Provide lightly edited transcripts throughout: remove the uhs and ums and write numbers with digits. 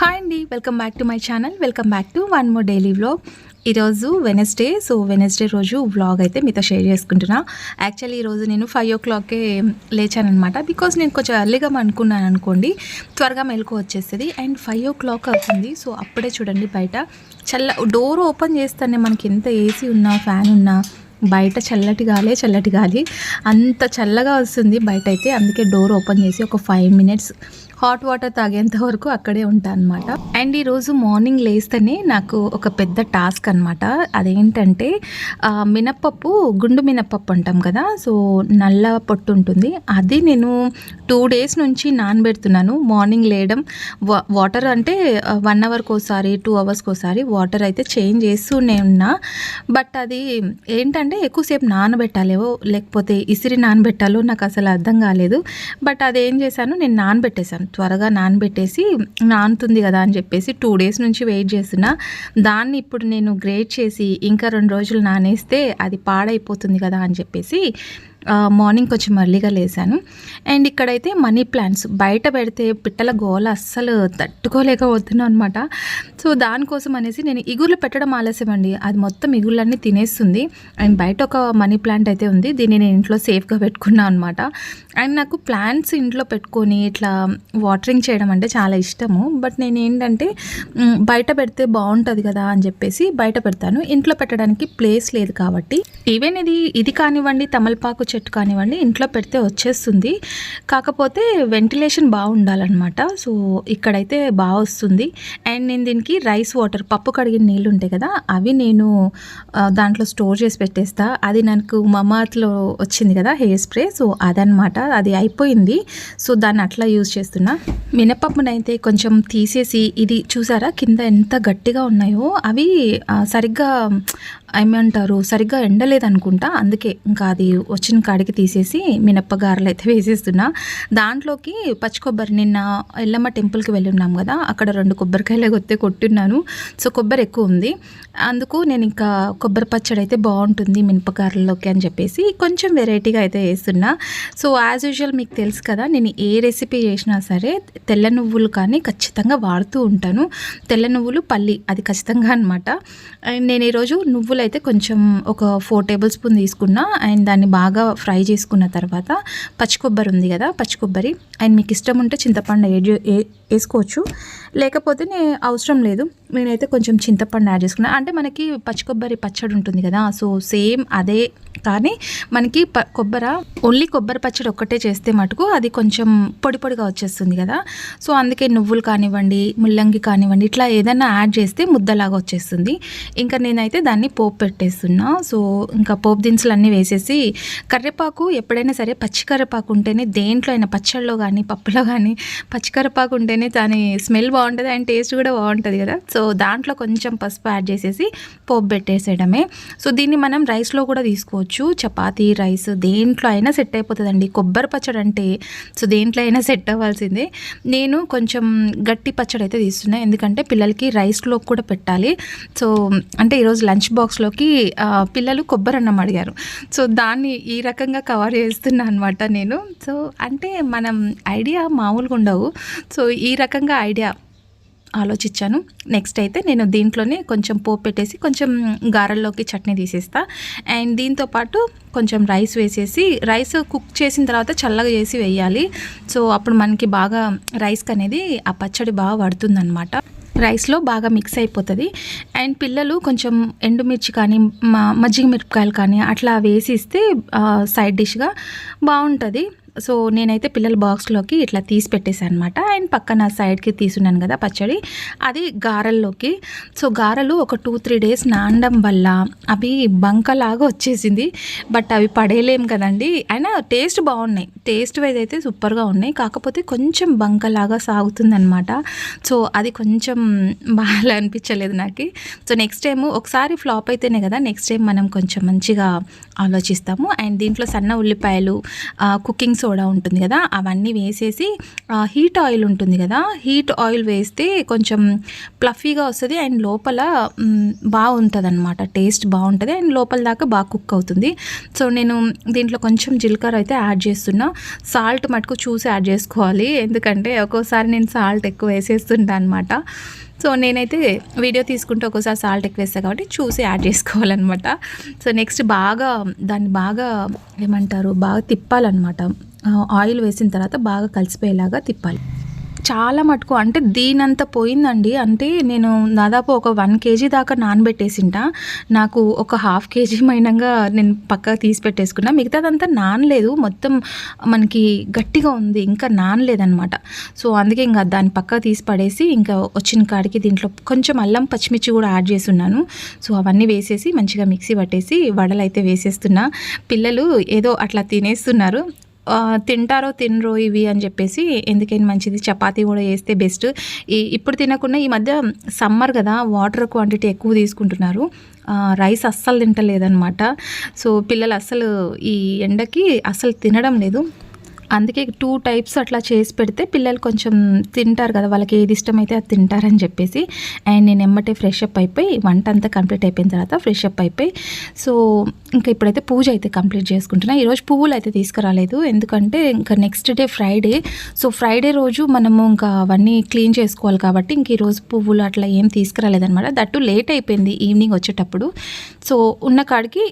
Hi అండి, welcome back to my channel. Welcome back to one more daily vlog. ఈరోజు Wednesday. So Wednesday రోజు vlog అయితే మీతో share చేసుకుంటున్నా. యాక్చువల్లీ ఈరోజు నేను 5 o'clockకే లేచానమాట. బికాజ్ నేను కొంచెం ఎర్లీగా అనుకున్నాను అనుకోండి, త్వరగా మెలకు వచ్చేస్తుంది. అండ్ 5 o'clock అవుతుంది. సో అప్పుడే చూడండి బయట డోర్ ఓపెన్ చేస్తానే మనకి ఎంత ఏసీ ఉన్నా ఫ్యాన్ ఉన్నా బయట చల్లటి గాలి అంత చల్లగా వస్తుంది బయట అయితే. అందుకే డోర్ ఓపెన్ చేసి ఒక 5 minutes హాట్ వాటర్ తాగేంత వరకు అక్కడే ఉంటాను అనమాట. అండ్ ఈరోజు మార్నింగ్ లేస్తేనే నాకు ఒక పెద్ద టాస్క్ అనమాట. అదేంటంటే మినప్పప్పు, గుండు మినప్పప్పు అంటాం కదా, సో నల్ల పొట్టు ఉంటుంది, అది నేను 2 days నుంచి నానబెడుతున్నాను. మార్నింగ్ లేయడం, వాటర్ అంటే 1 hourకి ఒకసారి 2 hours ఒకసారి వాటర్ అయితే చేంజ్ చేస్తూనే ఉన్నా. బట్ అది ఏంటంటే ఎక్కువసేపు నానబెట్టాలేవో లేకపోతే ఇసిరి నానబెట్టాలో నాకు అసలు అర్థం కాలేదు. బట్ అదేం చేశాను, నేను నానబెట్టేశాను, త్వరగా నానబెట్టేసి నానుతుంది కదా అని చెప్పేసి 2 days నుంచి వెయిట్ చేస్తున్నా. దాన్ని ఇప్పుడు నేను గ్రేట్ చేసి ఇంకా 2 రోజులు నానేస్తే అది పాడైపోతుంది కదా అని చెప్పేసి మార్నింగ్ కొంచెం ఎర్లీగా లేసాను. అండ్ ఇక్కడైతే మనీ ప్లాంట్స్ బయట పెడితే పిట్టల గోల అస్సలు తట్టుకోలేకపోతున్నాను అనమాట. సో దానికోసం అనేసి నేను ఇగుర్లు పెట్టడం ఆలస్యం అండి, అది మొత్తం ఇగుర్లన్నీ తినేస్తుంది. అండ్ బయట ఒక మనీ ప్లాంట్ అయితే ఉంది, దీన్ని నేను ఇంట్లో సేఫ్గా పెట్టుకున్నాను అనమాట. అండ్ నాకు ప్లాంట్స్ ఇంట్లో పెట్టుకొని ఇట్లా వాటరింగ్ చేయడం అంటే చాలా ఇష్టము. బట్ నేను ఏంటంటే బయట పెడితే బాగుంటుంది కదా అని చెప్పేసి బయట పెడతాను, ఇంట్లో పెట్టడానికి ప్లేస్ లేదు కాబట్టి. ఈవెన్ ఇది కానివ్వండి, తమలపాకు చెట్టు కానివ్వండి, ఇంట్లో పెడితే వచ్చేస్తుంది, కాకపోతే వెంటిలేషన్ బాగుండాలన్నమాట. సో ఇక్కడైతే బాగా వస్తుంది. అండ్ నేను దీనికి రైస్ వాటర్, పప్పు కడిగిన నీళ్ళు ఉంటాయి కదా, అవి నేను దాంట్లో స్టోర్ చేసి పెట్టేస్తా. అది నాకు మమార్త్లో వచ్చింది కదా హెయిర్ స్ప్రే, సో అదనమాట, అది అయిపోయింది. సో దాన్ని అట్లా యూజ్ చేస్తున్నా. మినపప్పునైతే కొంచెం తీసేసి, ఇది చూసారా కింద ఎంత గట్టిగా ఉన్నాయో, అవి సరిగ్గా ఏమంటారు, సరిగ్గా ఎండలేదనుకుంటా, అందుకే ఇంకా అది వచ్చిన కాడికి తీసేసి మినప్పగారలు అయితే వేసేస్తున్నా. దాంట్లోకి పచ్చి కొబ్బరి, నిన్న ఎల్లమ్మ టెంపుల్కి వెళ్ళి ఉన్నాం కదా, అక్కడ 2 కొబ్బరికాయలు కొట్టున్నాను. సో కొబ్బరి ఎక్కువ ఉంది, అందుకు నేను ఇంకా కొబ్బరి పచ్చడి అయితే బాగుంటుంది మినపగారల్లోకి అని చెప్పేసి కొంచెం వెరైటీగా అయితే వేస్తున్నా. సో యాజ్ యూజువల్ మీకు తెలుసు కదా, నేను ఏ రెసిపీ చేసినా సరే తెల్ల నువ్వులు కానీ ఖచ్చితంగా వాడుతూ ఉంటాను. తెల్ల నువ్వులు, పల్లి, అది ఖచ్చితంగా అనమాట. అండ్ నేను ఈరోజు నువ్వులు అయితే కొంచెం ఒక 4 tablespoons తీసుకున్నా. అండ్ దాన్ని బాగా ఫ్రై చేసుకున్న తర్వాత పచ్చి కొబ్బరి ఉంది కదా, పచ్చి కొబ్బరి, అండ్ మీకు ఇష్టం ఉంటే చింతపండు వేసుకోవచ్చు, లేకపోతే అవసరం లేదు. నేనైతే కొంచెం చింతపండు యాడ్ చేసుకున్నాను. అంటే మనకి పచ్చి కొబ్బరి పచ్చడి ఉంటుంది కదా, సో సేమ్ అదే, కానీ మనకి ఓన్లీ కొబ్బరి పచ్చడి ఒక్కటే చేస్తే మటుకు అది కొంచెం పొడి పొడిగా వచ్చేస్తుంది కదా. సో అందుకే నువ్వులు కానివ్వండి, ముల్లంగి కానివ్వండి, ఇట్లా ఏదైనా యాడ్ చేస్తే ముద్దలాగా వచ్చేస్తుంది. ఇంకా నేనైతే దాన్ని పోపు పెట్టేస్తున్నా. సో ఇంకా పోపు దినుసులు అన్నీ వేసేసి, కరివేపాకు ఎప్పుడైనా సరే పచ్చి కరివేపాకు ఉంటేనే, దేంట్లో అయినా పచ్చళ్ళలో కానీ పప్పులో కానీ పచ్చి కరివేపాకు ఉంటేనే దాని స్మెల్ బాగుంటుంది అండ్ టేస్ట్ కూడా బాగుంటుంది కదా. సో దాంట్లో కొంచెం పసుపు యాడ్ చేసేసి పోపు పెట్టేసేయడమే. సో దీన్ని మనం రైస్లో కూడా తీసుకోవచ్చు, చపాతీ, రైస్, దేంట్లో అయినా సెట్ అయిపోతుందండి. కొబ్బరి పచ్చడి అంటే సో దేంట్లో అయినా సెట్ అవ్వాల్సిందే. నేను కొంచెం గట్టి పచ్చడి అయితే తీస్తున్నాను, ఎందుకంటే పిల్లలకి రైస్లో కూడా పెట్టాలి. సో అంటే ఈరోజు లంచ్ బాక్స్లోకి పిల్లలు కొబ్బరి అన్నం అడిగారు, సో దాన్ని ఈ రకంగా కవర్ చేస్తున్నా అనమాట నేను. సో అంటే మనం ఐడియా మామూలుగా ఉండవు, సో ఈ రకంగా ఐడియా ఆలోచించాను. నెక్స్ట్ అయితే నేను దీంట్లోనే కొంచెం పోపు పెట్టేసి కొంచెం గారెల్లోకి చట్నీ తీసేస్తా. అండ్ దీంతోపాటు కొంచెం రైస్ వేసేసి, రైస్ కుక్ చేసిన తర్వాత చల్లగా చేసి వేయాలి. సో అప్పుడు మనకి బాగా రైస్కి అనేది ఆ పచ్చడి బాగా పడుతుందన్నమాట, రైస్లో బాగా మిక్స్ అయిపోతుంది. అండ్ పిల్లలు కొంచెం ఎండుమిర్చి కానీ మజ్జిగ మిరపకాయలు కానీ అట్లా వేసిస్తే సైడ్ డిష్గా బాగుంటుంది. సో నేనైతే పిల్లల బాక్స్లోకి ఇట్లా తీసి పెట్టేసాను అనమాట. అండ్ పక్కన సైడ్కి తీసున్నాను కదా పచ్చడి, అది గారెల్లోకి. సో గారెలు ఒక 2-3 days నానడం వల్ల అవి బంకలాగా వచ్చేసింది. బట్ అవి పడేయలేం కదండి, అయినా టేస్ట్ బాగున్నాయి, టేస్ట్ వైజ్ అయితే సూపర్గా ఉన్నాయి, కాకపోతే కొంచెం బంకలాగా సాగుతుంది అనమాట. సో అది కొంచెం బాగా అనిపించలేదు నాకు. సో నెక్స్ట్ టైం ఒకసారి ఫ్లాప్ అయితేనే కదా నెక్స్ట్ టైం మనం కొంచెం మంచిగా ఆలోచిస్తాము. అండ్ దీంట్లో సన్న ఉల్లిపాయలు, కుకింగ్ సోడా ఉంటుంది కదా, అవన్నీ వేసేసి హీట్ ఆయిల్ ఉంటుంది కదా, హీట్ ఆయిల్ వేస్తే కొంచెం ప్లఫీగా వస్తుంది అండ్ లోపల బాగుంటుంది అనమాట, టేస్ట్ బాగుంటుంది అండ్ లోపల దాకా బాగా కుక్ అవుతుంది. సో నేను దీంట్లో కొంచెం జీలకర్ర అయితే యాడ్ చేస్తున్నా. సాల్ట్ మటుకు చూసి యాడ్ చేసుకోవాలి, ఎందుకంటే ఒక్కోసారి నేను సాల్ట్ ఎక్కువ వేసేస్తుంటా అనమాట. సో నేనైతే వీడియో తీసుకుంటే ఒక్కోసారి సాల్ట్ ఎక్కువ వేస్తాను కాబట్టి చూసి యాడ్ చేసుకోవాలన్నమాట. సో నెక్స్ట్ దాన్ని బాగా ఏమంటారు, బాగా తిప్పాలన్నమాట. ఆయిల్ వేసిన తర్వాత బాగా కలిసిపోయేలాగా తిప్పాలి. చాలా మటుకు అంటే దీనంత పోయిందండి. అంటే నేను దాదాపు ఒక 1 kg దాకా నానబెట్టేసింటా. నాకు ఒక 1/2 kg మైనంగా నేను పక్కకు తీసి పెట్టేసుకున్నా. మిగతాదంతా నానలేదు, మొత్తం మనకి గట్టిగా ఉంది, ఇంకా నానలేదనమాట. సో అందుకే ఇంకా దాన్ని పక్కకు తీసి పడేసి ఇంకా వచ్చిన కాడికి దీంట్లో కొంచెం అల్లం పచ్చిమిర్చి కూడా యాడ్ చేసి ఉన్నాను. సో అవన్నీ వేసేసి మంచిగా మిక్సీ పట్టేసి వడలు అయితే వేసేస్తున్నా. పిల్లలు ఏదో అట్లా తినేస్తున్నారు. తింటారో తినరో ఇవి అని చెప్పేసి, ఎందుకైనా మంచిది చపాతీ కూడా వేస్తే బెస్ట్. ఇప్పుడు తినకుండా ఈ మధ్య సమ్మర్ కదా, వాటర్ క్వాంటిటీ ఎక్కువ తీసుకుంటున్నారు, రైస్ అస్సలు తింటలేదన్నమాట. సో పిల్లలు అస్సలు ఈ ఎండకి అస్సలు తినడం లేదు. అందుకే 2 టైప్స్ అట్లా చేసి పెడితే పిల్లలు కొంచెం తింటారు కదా, వాళ్ళకి ఏది ఇష్టమైతే అది తింటారని చెప్పేసి. అండ్ నేను ఎమ్మటే ఫ్రెష్ అప్ అయిపోయి వంట అంతా కంప్లీట్ అయిపోయిన తర్వాత ఫ్రెష్ అప్ అయిపోయి, సో ఇంకా ఇప్పుడైతే పూజ అయితే కంప్లీట్ చేసుకుంటున్నా. ఈరోజు పువ్వులు అయితే తీసుకురాలేదు, ఎందుకంటే ఇంకా next day Friday. So Friday రోజు మనము ఇంకా అవన్నీ క్లీన్ చేసుకోవాలి కాబట్టి ఇంక ఈరోజు పువ్వులు అట్లా ఏం తీసుకురాలేదనమాట. దట్టు లేట్ అయిపోయింది ఈవినింగ్ వచ్చేటప్పుడు. సో ఉన్న కాడికి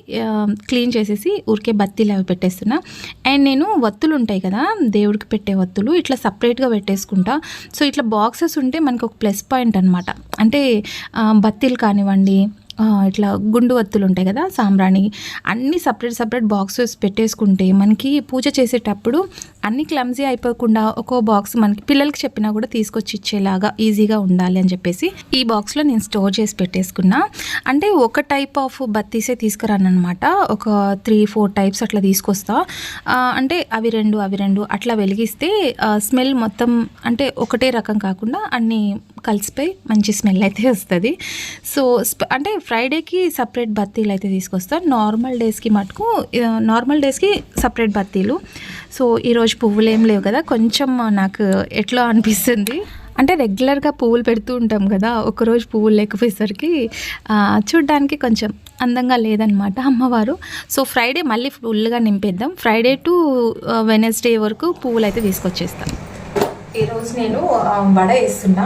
క్లీన్ చేసేసి ఊరికే బత్తీలు అవి పెట్టేస్తున్నా. అండ్ నేను వత్తులు ఉంటాయి కదా, దేవుడికి పెట్టే వత్తులు ఇట్లా సపరేట్గా పెట్టేసుకుంటా. సో ఇట్లా బాక్సెస్ ఉంటే మనకు ఒక ప్లస్ పాయింట్ అనమాట. అంటే బత్తీలు కానివ్వండి, ఇట్లా గుండు వత్తులు ఉంటాయి కదా, సాంబ్రాణి, అన్నీ సపరేట్ బాక్సెస్ పెట్టేసుకుంటే మనకి పూజ చేసేటప్పుడు అన్నీ క్లమ్జీ అయిపోకుండా ఒక్కో బాక్స్ మనకి పిల్లలకి చెప్పినా కూడా తీసుకొచ్చి ఇచ్చేలాగా ఈజీగా ఉండాలి అని చెప్పేసి ఈ బాక్స్లో నేను స్టోర్ చేసి పెట్టేసుకున్నా. అంటే ఒక టైప్ ఆఫ్ బత్తీసే తీసుకురానమాట, ఒక 3-4 టైప్స్ అట్లా తీసుకొస్తా. అంటే అవి రెండు అట్లా వెలిగిస్తే స్మెల్ మొత్తం అంటే ఒకటే రకం కాకుండా అన్నీ కలిసిపోయి మంచి స్మెల్ అయితే వస్తుంది. సో అంటే ఫ్రైడేకి సపరేట్ బత్తీలు అయితే తీసుకొస్తాను, నార్మల్ డేస్కి సపరేట్ బత్తీలు. సో ఈరోజు పువ్వులు ఏం లేవు కదా, కొంచెం నాకు ఎట్లా అనిపిస్తుంది అంటే రెగ్యులర్గా పువ్వులు పెడుతూ ఉంటాం కదా, ఒకరోజు పువ్వులు లేకపోయేసరికి చూడ్డానికి కొంచెం అందంగా లేదనమాట అమ్మవారు. సో ఫ్రైడే మళ్ళీ ఫుల్గా నింపేద్దాం, ఫ్రైడే టు వెనస్డే వరకు పువ్వులు అయితే తీసుకొచ్చేస్తాం. ఈరోజు నేను వడ వేస్తున్నా.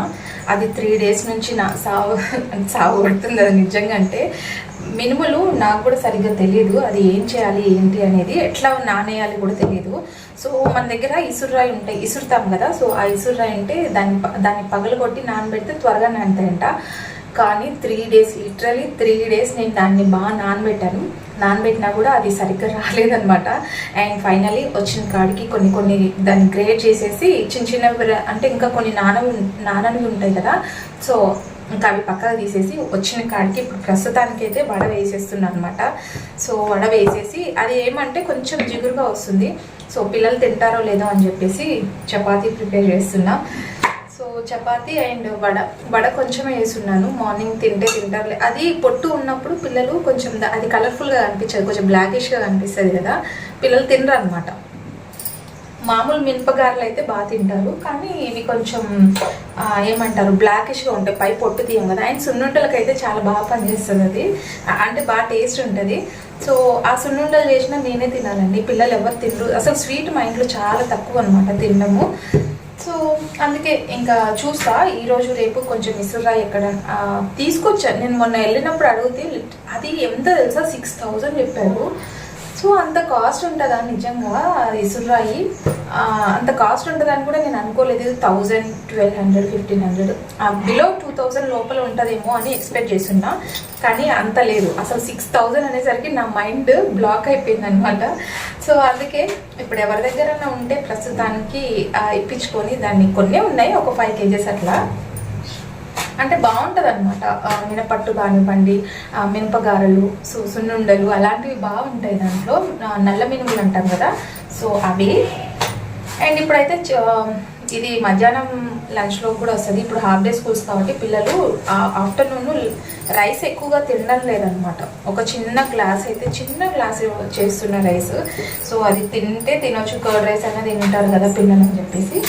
అది 3 days నుంచి నా సాగు పడుతుంది అది నిజంగా. అంటే మినుములు నాకు కూడా సరిగ్గా తెలియదు, అది ఏం చేయాలి ఏంటి అనేది, ఎట్లా నానేయాలి కూడా తెలియదు. సో మన దగ్గర ఇసుర్రాయి ఉంటాయి, ఇసురుతాం కదా, సో ఆ ఇసుర్రాయి అంటే దాన్ని పగలగొట్టి నానబెడితే త్వరగా నానతాయంట. కానీ 3 days, లిటరలీ 3 days నేను దాన్ని బాగా నానబెట్టినా కూడా అది సరిగ్గా రాలేదనమాట. అండ్ ఫైనలీ వచ్చిన కాడికి కొన్ని దాన్ని గ్రేట్ చేసేసి చిన్నవి అంటే ఇంకా కొన్ని నానవి ఉంటాయి కదా, సో ఇంకా అవి పక్కకు తీసేసి వచ్చిన కాడికి ఇప్పుడు ప్రస్తుతానికైతే వడ వేసేస్తున్నాను అనమాట. సో వడ వేసేసి అది ఏమంటే కొంచెం జిగురుగా వస్తుంది. సో పిల్లలు తింటారో లేదో అని చెప్పేసి చపాతీ ప్రిపేర్ చేస్తున్నా. సో చపాతీ అండ్ వడ కొంచెమే వేస్తున్నాను, మార్నింగ్ తింటారులే. అది పొట్టు ఉన్నప్పుడు పిల్లలు కొంచెం అది కలర్ఫుల్గా కనిపించదు, కొంచెం బ్లాకిష్గా కనిపిస్తుంది కదా, పిల్లలు తినరు అనమాట. మామూలు మినపగారలు అయితే బాగా తింటారు, కానీ ఇవి కొంచెం ఏమంటారు బ్లాకిష్గా ఉంటాయి, పై పొట్టు తీయం కదా. అండ్ సున్నుండలకి అయితే చాలా బాగా పనిచేస్తుంది అది, అంటే బాగా టేస్ట్ ఉంటుంది. సో ఆ సున్నుండలు చేసినా నేనే తినాలండి, పిల్లలు ఎవరు తినరు. అసలు స్వీట్ మా ఇంట్లో చాలా తక్కువ అనమాట తినడము. సో అందుకే ఇంకా చూస్తా, ఈరోజు రేపు కొంచెం ఇసురాయి ఎక్కడ తీసుకొచ్చాను. నేను మొన్న వెళ్ళినప్పుడు అడిగితే అది ఎంత తెలుసా, 6000 చెప్పారు. సో అంత కాస్ట్ ఉంటుందా నిజంగా ఇసురాయి, అంత కాస్ట్ ఉంటుందని కూడా నేను అనుకోలేదు. 1000, 1200, 1500, బిలో 2000 లోపల ఉంటుందేమో అని ఎక్స్పెక్ట్ చేస్తున్నా, కానీ అంత లేదు. అసలు 6000 అనేసరికి నా మైండ్ బ్లాక్ అయిపోయింది అనమాట. సో అందుకే ఇప్పుడు ఎవరి దగ్గర ఉంటే ప్రస్తుతానికి ఇప్పించుకొని, దాన్ని కొన్ని ఉన్నాయి ఒక 5 kgs అట్లా, అంటే బాగుంటుంది అనమాట. మినపట్టు కానివ్వండి, మినపగారలు, సున్నుండలు అలాంటివి బాగుంటాయి దాంట్లో, నల్ల మినుములు అంటాం కదా, సో అవి. అండ్ ఇప్పుడైతే ఇది మధ్యాహ్నం లంచ్లో కూడా వస్తుంది. ఇప్పుడు హాఫ్ డే స్కూల్స్ కాబట్టి పిల్లలు ఆఫ్టర్నూన్ రైస్ ఎక్కువగా తినడం లేదనమాట. ఒక చిన్న గ్లాస్ చేస్తున్న రైస్. సో అది తింటే తినొచ్చు, కర్డ్ రైస్ అనేది తింటారు కదా పిల్లలు అని చెప్పేసి.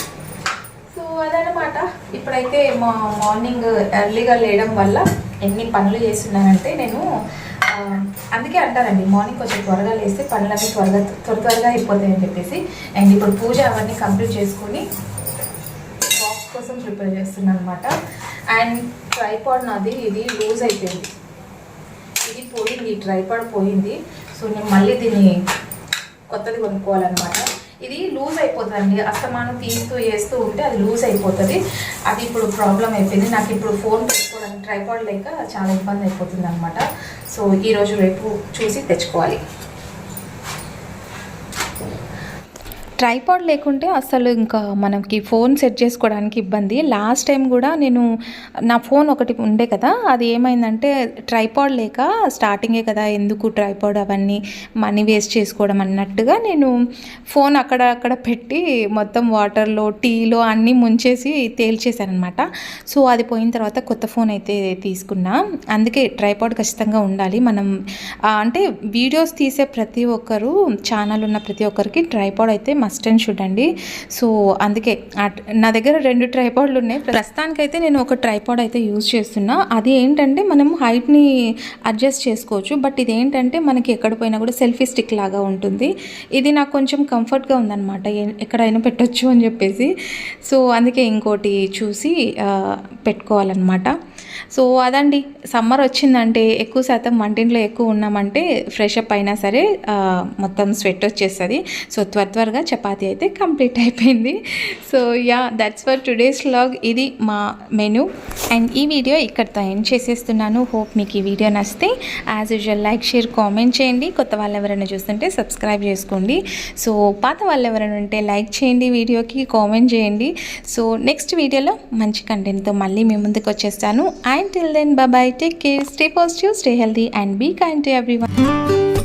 సో అదనమాట. ఇప్పుడైతే మార్నింగ్ ఎర్లీగా లేయడం వల్ల ఎన్ని పనులు చేస్తున్నానంటే నేను, అందుకే అంటారండి మార్నింగ్ కొంచెం త్వరగా లేస్తే పనులన్నీ త్వరగా అయిపోతాయని చెప్పేసి. అండ్ ఇప్పుడు పూజ అవన్నీ కంప్లీట్ చేసుకొని బాక్స్ కోసం ప్రిపేర్ చేస్తున్నాను అనమాట. అండ్ ట్రైపాడ్ నాది ఇది లూజ్ అయిపోయింది, ఇది పోయింది, ట్రైపాడ్ పోయింది. సో నేను మళ్ళీ దీన్ని కొత్తది కొనుక్కోవాలన్నమాట. ఇది లూజ్ అయిపోతుందండి, అస్తమానం తీస్తూ వేస్తూ ఉంటే అది లూజ్ అయిపోతుంది. అది ఇప్పుడు ప్రాబ్లం అయిపోయింది నాకు. ఇప్పుడు ఫోన్ పెట్టుకోవడానికి ట్రైపాడ్ లేక చాలా ఇబ్బంది అయిపోతుంది అనమాట. సో ఈరోజు రేపు చూసి తెచ్చుకోవాలి. ట్రైపాడ్ లేకుంటే అసలు ఇంకా మనకి ఫోన్ సెట్ చేసుకోవడానికి ఇబ్బంది. లాస్ట్ టైం కూడా నేను నా ఫోన్ ఒకటి ఉండే కదా, అది ఏమైందంటే ట్రైపాడ్ లేక స్టార్టింగే కదా ఎందుకు ట్రైపాడ్ అవన్నీ మనీ వేస్ట్ చేసుకోవడం అన్నట్టుగా నేను ఫోన్ అక్కడ పెట్టి మొత్తం వాటర్లో టీలో అన్నీ ముంచేసి తేల్చేశాను అనమాట. సో అది పోయిన తర్వాత కొత్త ఫోన్ అయితే తీసుకున్నా. అందుకే ట్రైపాడ్ ఖచ్చితంగా ఉండాలి. మనం అంటే వీడియోస్ తీసే ప్రతి ఒక్కరు, ఛానల్ ఉన్న ప్రతి ఒక్కరికి ట్రైపాడ్ అయితే మస్ట్ అండ్ షుడ్ అండి. సో అందుకే నా దగ్గర 2 ట్రైపాడ్లు ఉన్నాయి. ప్రస్తుతానికైతే నేను ఒక ట్రైపాడ్ అయితే యూజ్ చేస్తున్నా. అది ఏంటంటే మనం హైట్ని అడ్జస్ట్ చేసుకోవచ్చు. బట్ ఇది ఏంటంటే మనకి ఎక్కడ పోయినా కూడా సెల్ఫీ స్టిక్ లాగా ఉంటుంది. ఇది నాకు కొంచెం కంఫర్ట్గా ఉందన్నమాట, ఎక్కడైనా పెట్టొచ్చు అని చెప్పేసి. సో అందుకే ఇంకోటి చూసి పెట్టుకోవాలన్నమాట. సో అదండి, సమ్మర్ వచ్చిందంటే ఎక్కువ శాతం వంటింట్లో ఎక్కువ ఉన్నామంటే ఫ్రెష్ అప్ అయినా సరే మొత్తం స్వెట్ వచ్చేస్తుంది. సో త్వరగా చపాతీ అయితే కంప్లీట్ అయిపోయింది. So yeah, that's for today's vlog. ఇది మా మెనూ. అండ్ ఈ వీడియో ఇక్కడితో ఎండ్ చేసేస్తున్నాను. హోప్ మీకు ఈ వీడియో నచ్చితే as usual like, share, comment చేయండి. కొత్త వాళ్ళు ఎవరైనా చూస్తుంటే సబ్స్క్రైబ్ చేసుకోండి. సో పాత వాళ్ళు ఎవరైనా ఉంటే లైక్ చేయండి, వీడియోకి కామెంట్ చేయండి. సో నెక్స్ట్ వీడియోలో మంచి కంటెంట్తో మళ్ళీ మీ ముందుకు వచ్చేస్తాను. And till then, bye bye, take care, stay positive, stay healthy and be kind to everyone.